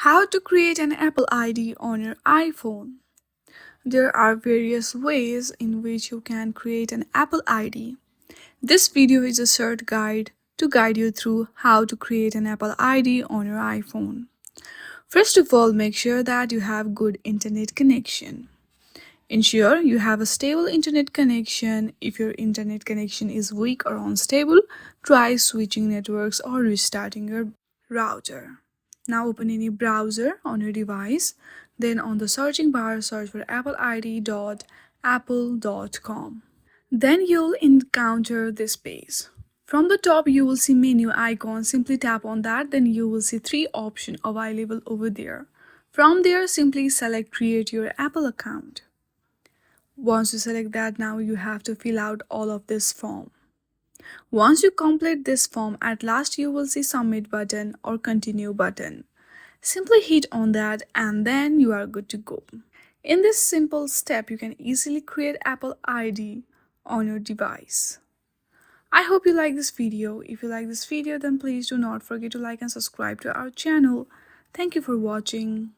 How to create an Apple ID on your iPhone. There are various ways in which you can create an Apple ID. This video is a short guide to guide you through how to create an Apple ID on your iPhone. First of all, make sure that you have good internet connection. Ensure you have a stable internet connection. If your internet connection is weak or unstable, try switching networks or restarting your router. Now open any browser on your device. Then on the searching bar, search for appleid.apple.com. Then you'll encounter this page. From the top, you will see menu icon. Simply tap on that. Then you will see 3 options available over there. From there, simply select create your Apple account. Once you select that, now you have to fill out all of this form. Once you complete this form, at last you will see submit button or continue button. Simply hit on that and then you are good to go. In this simple step, you can easily create Apple ID on your device. I hope you like this video. If you like this video, then please do not forget to like and subscribe to our channel. Thank you for watching.